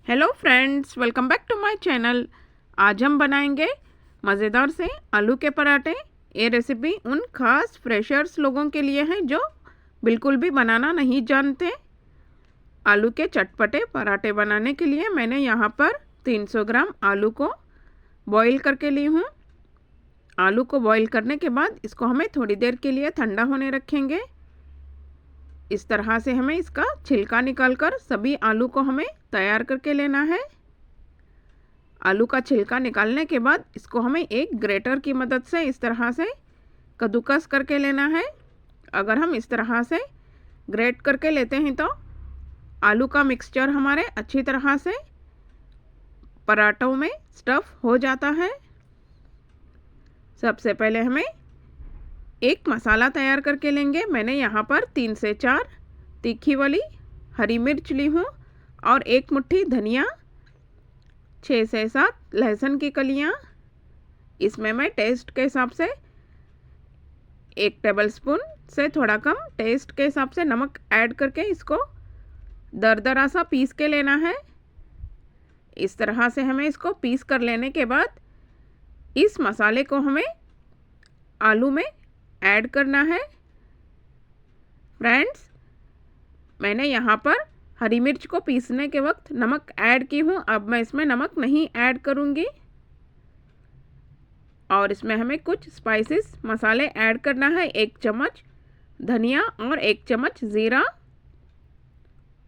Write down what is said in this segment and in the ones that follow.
Hello friends, welcome back to my channel. आज हम बनाएंगे मज़ेदार से आलू के पराठे। ये रेसिपी उन खास फ्रेशर्स लोगों के लिए है जो बिल्कुल भी बनाना नहीं जानते। आलू के चटपटे पराठे बनाने के लिए मैंने यहाँ पर 300 ग्राम आलू को बॉईल करके ली हूँ। आलू को बॉईल करने के बाद इसको हमें थोड़ी देर के लिए ठंडा होने रखेंगे। इस तरह से हमें इसका छिलका निकालकर सभी आलू को हमें तैयार करके लेना है। आलू का छिलका निकालने के बाद इसको हमें एक ग्रेटर की मदद से इस तरह से कद्दूकस करके लेना है। अगर हम इस तरह से ग्रेट करके लेते हैं तो आलू का मिक्सचर हमारे अच्छी तरह से पराठों में स्टफ़ हो जाता है। सबसे पहले हमें एक मसाला तैयार करके लेंगे। मैंने यहाँ पर 3 से 4 तीखी वाली हरी मिर्च ली हूँ और एक मुट्ठी धनिया, 6 से 7 लहसुन की कलियाँ। इसमें मैं टेस्ट के हिसाब से 1 टेबलस्पून से थोड़ा कम टेस्ट के हिसाब से नमक ऐड करके इसको दरदरा सा पीस के लेना है। इस तरह से हमें इसको पीस कर लेने के बाद इस मसाले को हमें आलू में ऐड करना है। फ्रेंड्स, मैंने यहाँ पर हरी मिर्च को पीसने के वक्त नमक ऐड की हूँ। अब मैं इसमें नमक नहीं ऐड करूँगी। और इसमें हमें कुछ स्पाइसेस मसाले ऐड करना है। 1 चम्मच धनिया और 1 चम्मच ज़ीरा,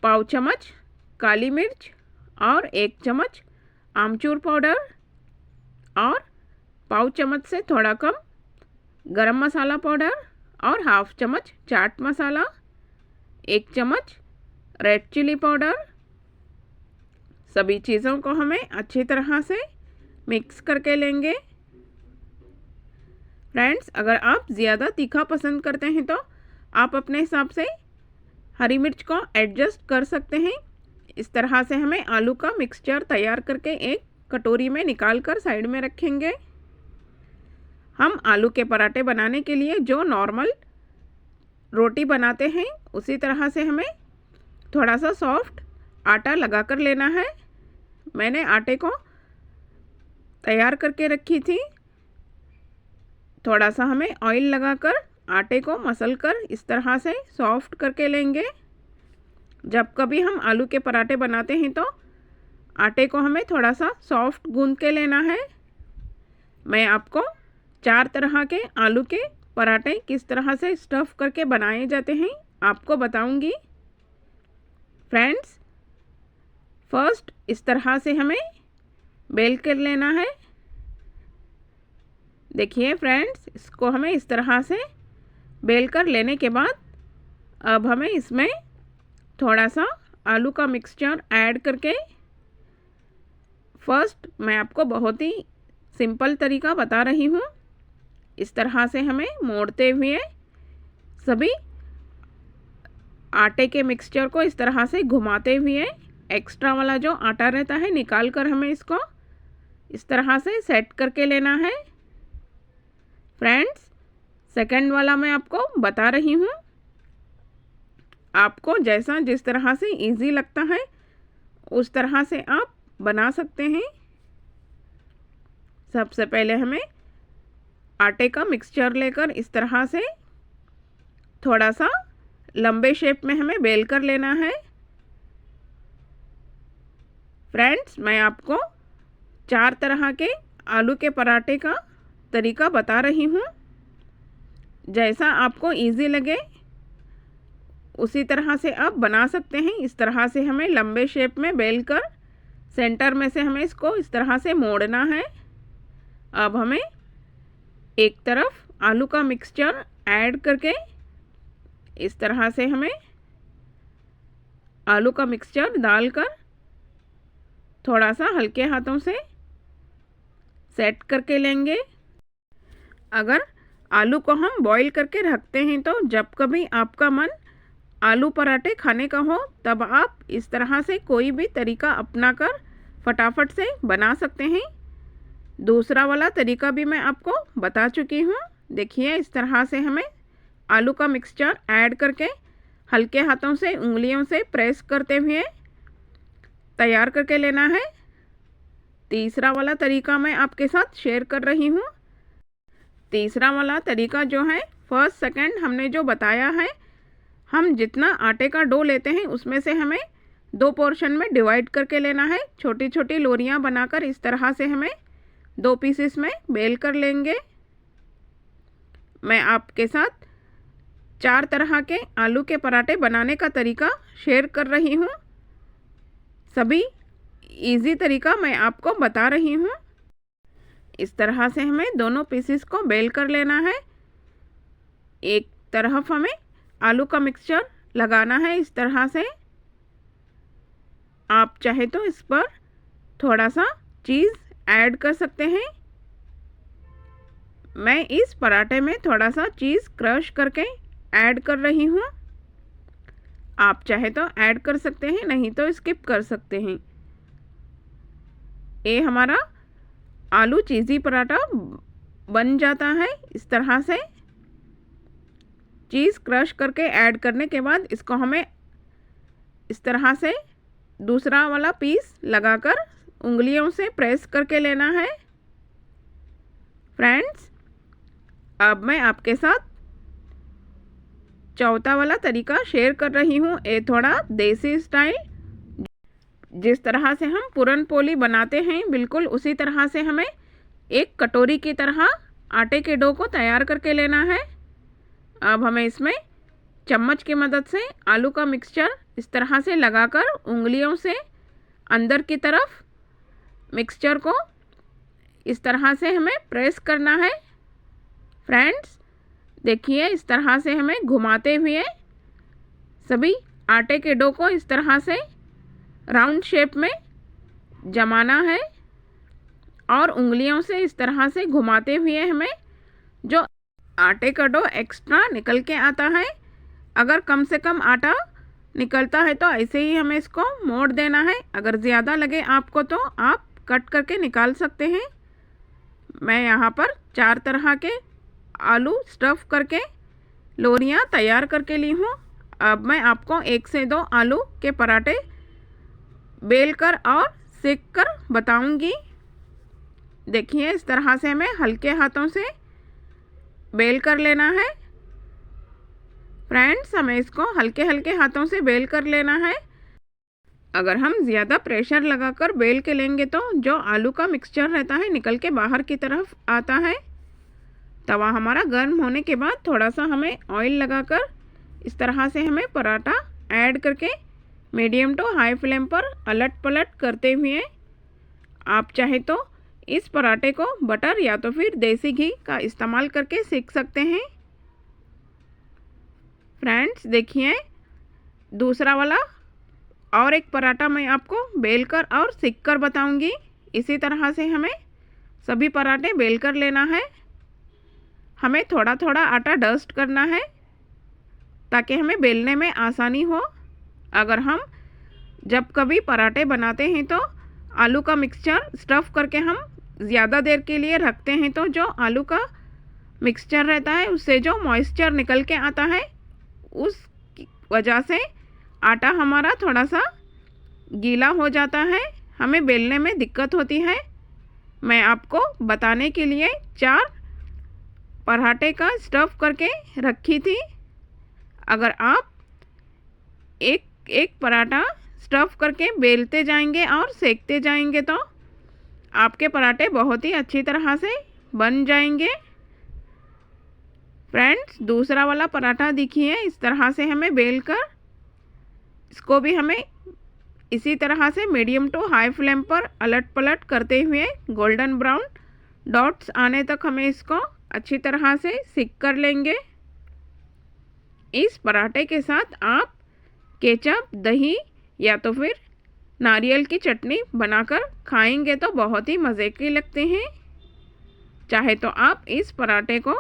पाव चम्मच काली मिर्च और 1 चम्मच आमचूर पाउडर और पाव चम्मच से थोड़ा कम गरम मसाला पाउडर और हाफ चम्मच चाट मसाला, 1 चम्मच रेड चिली पाउडर। सभी चीज़ों को हमें अच्छी तरह से मिक्स करके लेंगे। फ्रेंड्स, अगर आप ज़्यादा तीखा पसंद करते हैं तो आप अपने हिसाब से हरी मिर्च को एडजस्ट कर सकते हैं। इस तरह से हमें आलू का मिक्सचर तैयार करके एक कटोरी में निकाल कर साइड में रखेंगे। हम आलू के पराठे बनाने के लिए जो नॉर्मल रोटी बनाते हैं उसी तरह से हमें थोड़ा सा सॉफ्ट आटा लगा कर लेना है। मैंने आटे को तैयार करके रखी थी। थोड़ा सा हमें ऑयल लगाकर आटे को मसल कर इस तरह से सॉफ्ट करके लेंगे। जब कभी हम आलू के पराठे बनाते हैं तो आटे को हमें थोड़ा सा सॉफ्ट गूंद के लेना है। मैं आपको 4 तरह के आलू के पराठे किस तरह से स्टफ़ करके बनाए जाते हैं आपको बताऊंगी। फ्रेंड्स, फर्स्ट इस तरह से हमें बेल कर लेना है। देखिए फ्रेंड्स, इसको हमें इस तरह से बेल कर लेने के बाद अब हमें इसमें थोड़ा सा आलू का मिक्सचर ऐड करके, फर्स्ट मैं आपको बहुत ही सिंपल तरीका बता रही हूँ। इस तरह से हमें मोड़ते हुए सभी आटे के मिक्सचर को इस तरह से घुमाते हुए एक्स्ट्रा वाला जो आटा रहता है निकाल कर हमें इसको इस तरह से सेट करके लेना है। फ्रेंड्स, सेकंड वाला मैं आपको बता रही हूँ। आपको जैसा जिस तरह से इजी लगता है उस तरह से आप बना सकते हैं। सबसे पहले हमें आटे का मिक्सचर लेकर इस तरह से थोड़ा सा लंबे शेप में हमें बेल कर लेना है। फ्रेंड्स, मैं आपको 4 तरह के आलू के पराठे का तरीका बता रही हूँ। जैसा आपको इजी लगे उसी तरह से आप बना सकते हैं। इस तरह से हमें लंबे शेप में बेल कर सेंटर में से हमें इसको इस तरह से मोड़ना है। अब हमें एक तरफ आलू का मिक्सचर ऐड करके इस तरह से हमें आलू का मिक्सचर डालकर थोड़ा सा हल्के हाथों से सेट करके लेंगे। अगर आलू को हम बॉईल करके रखते हैं तो जब कभी आपका मन आलू पराठे खाने का हो तब आप इस तरह से कोई भी तरीका अपनाकर फटाफट से बना सकते हैं। दूसरा वाला तरीका भी मैं आपको बता चुकी हूँ। देखिए, इस तरह से हमें आलू का मिक्सचर ऐड करके हल्के हाथों से उंगलियों से प्रेस करते हुए तैयार करके लेना है। तीसरा वाला तरीका मैं आपके साथ शेयर कर रही हूँ। तीसरा वाला तरीका जो है, फर्स्ट सेकंड हमने जो बताया है, हम जितना आटे का डो लेते हैं उसमें से हमें 2 पोर्शन में डिवाइड करके लेना है। छोटी छोटी लोरियां बनाकर इस तरह से हमें 2 पीसेस में बेल कर लेंगे। मैं आपके साथ 4 तरह के आलू के पराठे बनाने का तरीका शेयर कर रही हूँ। सभी इजी तरीका मैं आपको बता रही हूँ। इस तरह से हमें दोनों पीसेस को बेल कर लेना है। एक तरफ हमें आलू का मिक्सचर लगाना है इस तरह से। आप चाहे तो इस पर थोड़ा सा चीज़ ऐड कर सकते हैं। मैं इस पराठे में थोड़ा सा चीज़ क्रश करके ऐड कर रही हूँ। आप चाहे तो ऐड कर सकते हैं, नहीं तो स्किप कर सकते हैं। ये हमारा आलू चीज़ी पराठा बन जाता है। इस तरह से चीज़ क्रश करके ऐड करने के बाद इसको हमें इस तरह से दूसरा वाला पीस लगाकर उंगलियों से प्रेस करके लेना है। फ्रेंड्स, अब मैं आपके साथ चौथा वाला तरीका शेयर कर रही हूँ। ये थोड़ा देसी स्टाइल, जिस तरह से हम पूरन पोली बनाते हैं बिल्कुल उसी तरह से हमें एक कटोरी की तरह आटे के डो को तैयार करके लेना है। अब हमें इसमें चम्मच की मदद से आलू का मिक्सचर इस तरह से लगाकर उंगलियों से अंदर की तरफ मिक्सचर को इस तरह से हमें प्रेस करना है। फ्रेंड्स, देखिए इस तरह से हमें घुमाते हुए सभी आटे के डो को इस तरह से राउंड शेप में जमाना है और उंगलियों से इस तरह से घुमाते हुए हमें जो आटे का डो एक्स्ट्रा निकल के आता है, अगर कम से कम आटा निकलता है तो ऐसे ही हमें इसको मोड़ देना है। अगर ज़्यादा लगे आपको तो आप कट करके निकाल सकते हैं। मैं यहाँ पर 4 तरह के आलू स्टफ़ करके लोरियाँ तैयार करके ली हूँ। अब मैं आपको 1 से 2 आलू के पराठे बेल कर और सेक कर बताऊँगी। देखिए इस तरह से हमें हल्के हाथों से बेल कर लेना है। फ्रेंड्स, हमें इसको हल्के हल्के हाथों से बेल कर लेना है। अगर हम ज़्यादा प्रेशर लगाकर बेल के लेंगे तो जो आलू का मिक्सचर रहता है निकल के बाहर की तरफ आता है। तवा हमारा गर्म होने के बाद थोड़ा सा हमें ऑयल लगाकर इस तरह से हमें पराठा ऐड करके मीडियम टू हाई फ्लेम पर अलट पलट करते हुए आप चाहे तो इस पराठे को बटर या तो फिर देसी घी का इस्तेमाल करके सेक सकते हैं। फ्रेंड्स, देखिए दूसरा वाला और एक पराठा मैं आपको बेलकर और सेक कर बताऊंगी। इसी तरह से हमें सभी पराठे बेलकर लेना है। हमें थोड़ा थोड़ा आटा डस्ट करना है ताकि हमें बेलने में आसानी हो। अगर हम जब कभी पराठे बनाते हैं तो आलू का मिक्सचर स्टफ़ करके हम ज़्यादा देर के लिए रखते हैं तो जो आलू का मिक्सचर रहता है उससे जो मॉइस्चर निकल के आता है उस वजह से आटा हमारा थोड़ा सा गीला हो जाता है, हमें बेलने में दिक्कत होती है। मैं आपको बताने के लिए 4 पराठे का स्टफ़ करके रखी थी। अगर आप एक एक पराठा स्टफ़ करके बेलते जाएंगे और सेकते जाएंगे तो आपके पराठे बहुत ही अच्छी तरह से बन जाएंगे। फ्रेंड्स, दूसरा वाला पराठा देखिए इस तरह से हमें बेलकर इसको भी हमें इसी तरह से मीडियम टू हाई फ्लेम पर अलट पलट करते हुए गोल्डन ब्राउन डॉट्स आने तक हमें इसको अच्छी तरह से सेक कर लेंगे। इस पराठे के साथ आप केचप, दही या तो फिर नारियल की चटनी बनाकर खाएंगे तो बहुत ही मज़े के लगते हैं। चाहे तो आप इस पराठे को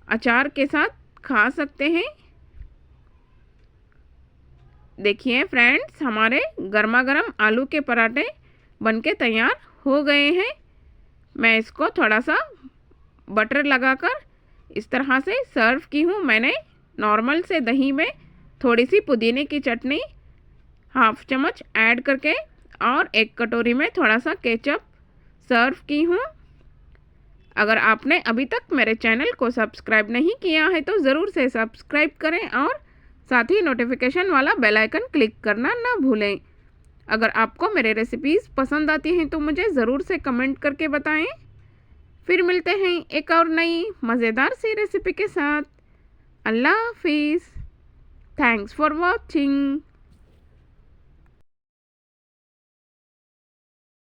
अचार के साथ खा सकते हैं। देखिए फ्रेंड्स, हमारे गर्मा गर्म आलू के पराठे बनके तैयार हो गए हैं। मैं इसको थोड़ा सा बटर लगाकर इस तरह से सर्व की हूँ। मैंने नॉर्मल से दही में थोड़ी सी पुदीने की चटनी हाफ चम्मच ऐड करके और एक कटोरी में थोड़ा सा केचप सर्व की हूँ। अगर आपने अभी तक मेरे चैनल को सब्सक्राइब नहीं किया है तो ज़रूर से सब्सक्राइब करें और साथ ही नोटिफिकेशन वाला बेल आइकन क्लिक करना ना भूलें। अगर आपको मेरे रेसिपीज़ पसंद आती हैं तो मुझे ज़रूर से कमेंट करके बताएं। फिर मिलते हैं एक और नई मज़ेदार सी रेसिपी के साथ। अल्लाह हाफिज़। Thanks for watching.